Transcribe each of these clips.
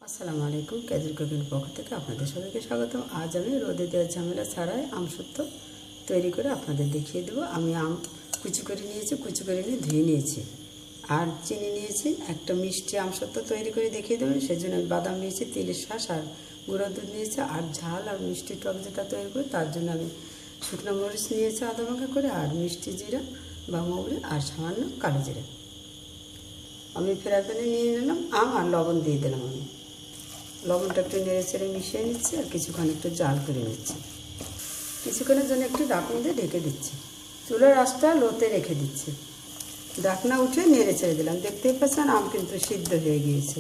আসসালামু আলাইকুম, casual cooking পক্ষ থেকে আপনাদের সবাইকে স্বাগতম। আজ আমি রোদে দেওয়ার ঝামেলা ছাড়াই আমসত্ত্ব তৈরি করে আপনাদের দেখিয়ে দেবো। আমি আম কুচি করে নিয়েছি, কুচি করে নিয়ে ধুয়ে নিয়েছি, আর চিনি নিয়েছি। একটা মিষ্টি আমসত্ত্ব তৈরি করে দেখিয়ে দেবেন, সেই জন্য আমি বাদাম নিয়েছি, তিলের শাঁস আর গুঁড়ো দুধ নিয়েছি। আর ঝাল আর মিষ্টি টক যেটা তৈরি করি তার জন্য আমি শুকনো মরিচ নিয়েছি আধা ভাঙা করে, আর মিষ্টি জিরা বা মৌরি আর সামান্য কালো জিরা। আমি ফ্রাই প্যানে নিয়ে নিলাম আম আর লবণ দিয়ে দিলাম। আমি লবণটা একটু নেড়ে চেড়ে মিশিয়ে নিচ্ছি আর কিছুক্ষণ একটু জাল করে নিচ্ছি। কিছুক্ষণের জন্য একটু ঢাকনা দিয়ে ঢেকে দিচ্ছি। চুলার আঁচটা লোতে রেখে দিচ্ছি। ঢাকনা উঠে নেড়ে ছেড়ে দিলাম। দেখতেই পাচ্ছেন আম কিন্তু সিদ্ধ হয়ে গিয়েছে,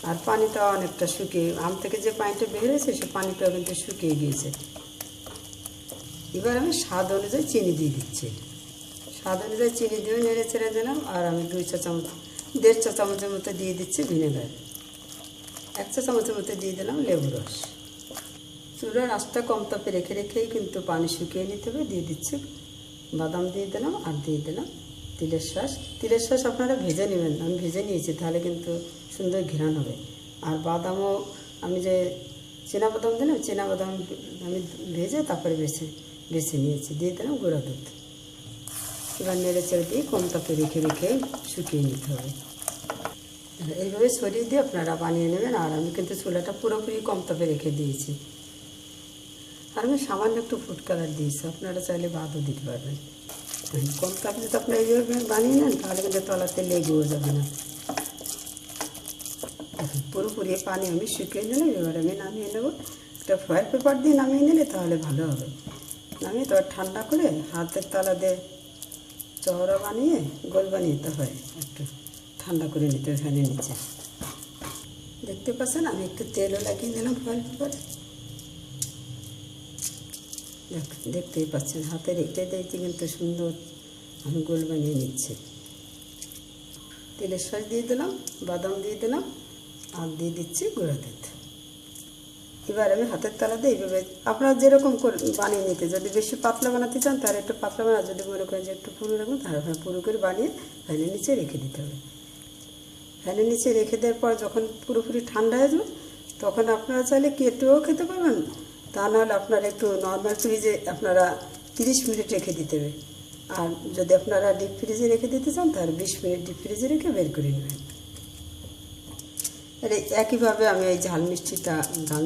আর পানিটাও অনেকটা শুকিয়ে, আম থেকে যে পানিটা বের হয়েছে সে পানিটাও কিন্তু শুকিয়ে গিয়েছে। এবার আমি স্বাদ অনুযায়ী চিনি দিয়ে দিচ্ছি। স্বাদ অনুযায়ী চিনি দিয়ে নেড়ে ছেড়ে দিলাম। আর আমি 1.5 চা চামচের মতো দিয়ে দিচ্ছি ভিনেগার। 1 চা চামচের মতো দিয়ে দিলাম লেবু রস। চুলার আঁচটা কম তাপে রেখে রেখেই কিন্তু পানি শুকিয়ে নিতে হবে। দিয়ে দিচ্ছি বাদাম, দিয়ে দিলাম আর দিয়ে দিলাম তিলের শাঁস। তিলের শাঁস আপনারা ভেজে নেবেন, আমি ভেজে নিয়েছি, তাহলে কিন্তু সুন্দর ঘ্রাণ হবে। আর বাদামও আমি যে বাদাম দিলাম, বাদাম আমি ভেজে তারপরে বেছে নিয়েছি। দিয়ে দিলাম গুঁড়া দুধ। এবার নেড়ে চেড়ে দিয়ে কম তাপে রেখে রেখে শুকিয়ে নিতে হবে। এইভাবে সরিয়ে দিয়ে আপনারা বানিয়ে নেবেন। আর আমি কিন্তু চুলাটা পুরোপুরি কম তাপে রেখে দিয়েছি। আর আমি সামান্য একটু ফুড কালার দিয়েছি, আপনারা চাইলে বাদও দিতে পারবেন। কম তাপে যদি আপনারা এইভাবে বানিয়ে নেন তাহলে কিন্তু তলাতে লেগেও যাবে না। পুরোপুরি পানি আমি শুকিয়ে নিলাম। এবার আমি নামিয়ে নেবো। একটা ফয়েল পেপার দিয়ে নামিয়ে নিলে তাহলে ভালো হবে। নামিয়ে তো ঠান্ডা করে হাতের তলা দিয়ে চওড়া বানিয়ে গোল বানিয়ে হয় একটু ঠান্ডা করে নিতে হবে ফ্যানের নিচে। দেখতে পাচ্ছেন আমি একটু তেলও লাগিয়ে দিলাম ফয়েল পেপারে। দেখতেই পাচ্ছেন হাতে রেখে দিয়েছি কিন্তু সুন্দর আমি গোল বানিয়ে নিচ্ছি। তেলের শাঁস দিয়ে দিলাম, বাদাম দিয়ে দিলাম আর দিয়ে দিচ্ছি গুঁড়া দুধ। এবার আমি হাতের তলাতে এইভাবে আপনারা যেরকম বানিয়ে নিতে, যদি বেশি পাতলা বানাতে চান তাহলে একটু পাতলা বানা, যদি মনে করেন যে একটু পুরো রাখবেন তাহলে আপনার পুরো করে বানিয়ে ফ্যানের নিচে রেখে দিতে হবে। ফ্যানের নিচে রেখে দেওয়ার পর যখন পুরোপুরি ঠান্ডা হয়ে যাবে তখন আপনারা চাইলে কেটেও খেতে পারবেন, তা নাহলে আপনারা একটু নর্মাল ফ্রিজে আপনারা 30 মিনিট রেখে দিতে হবে। আর যদি আপনারা ডিপ ফ্রিজে রেখে দিতে চান তাহলে 20 মিনিট ডিপ ফ্রিজে রেখে বের করে নেবেন। আর একইভাবে আমি এই ঝাল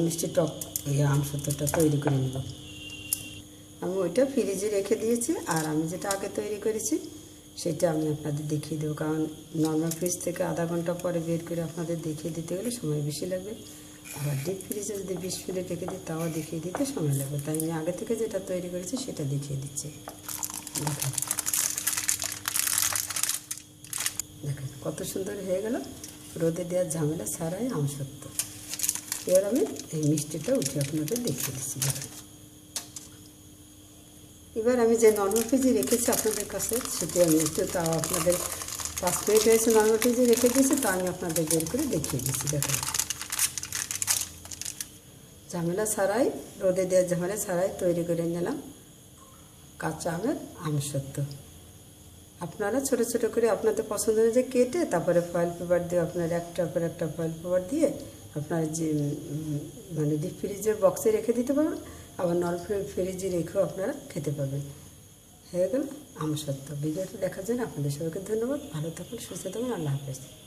মিষ্টি টক এই আমসত্ত্বটা তৈরি করে নেব। আমি ওইটা ফ্রিজে রেখে দিয়েছি, আর আমি যেটা আগে তৈরি করেছি সেটা আমি আপনাদের দেখিয়ে দেবো। কারণ নর্মাল ফ্রিজ থেকে আধা ঘন্টা পরে বের করে আপনাদের দেখিয়ে দিতে গেলে সময় বেশি লাগবে। আবার ডিপ ফ্রিজে যদি 20 মিনিট রেখে দিই তাও দেখিয়ে দিতে সময় লাগবে। তাই আমি আগে থেকে যেটা তৈরি করেছি সেটা দেখিয়ে দিচ্ছি। দেখেন কত সুন্দর হয়ে গেল রোদে দেওয়ার ঝামেলা ছাড়াই আমসত্ত্ব। এবার আমি এই মিষ্টিটা উঠে আপনাদের দেখিয়ে দিচ্ছি। দেখেন এবার আমি যে নর্মাল ফ্রিজে রেখেছি আপনাদের কাছে সেটি আমি একটু, তাও আপনাদের 5 মিনিট হয়েছে নর্মাল ফ্রিজে রেখে দিয়েছি, তা আমি আপনাদের বের করে দেখিয়ে দিচ্ছি। দেখেন ঝামেলা ছাড়াই, রোদে দেওয়ার ঝামেলা ছাড়াই তৈরি করে নিলাম কাঁচা আমের আমসত্ত্ব। আপনারা ছোট ছোট করে আপনাদের পছন্দ অনুযায়ী কেটে তারপরে ফয়েল পেপার দিয়ে আপনারা একটার পর একটা ফয়েল পেপার দিয়ে আপনারা যে মানে ডিপ ফ্রিজের বক্সে রেখে দিতে পারবেন। আবার নর্মাল ফ্রিজে রেখেও আপনারা খেতে পারবেন। হয়ে গেল আমসত্ত্ব। ভিডিওটি দেখার জন্য আপনাদের সবাইকে ধন্যবাদ। ভালো থাকুন, সুস্থ থাকুন। আল্লাহ হাফেজ।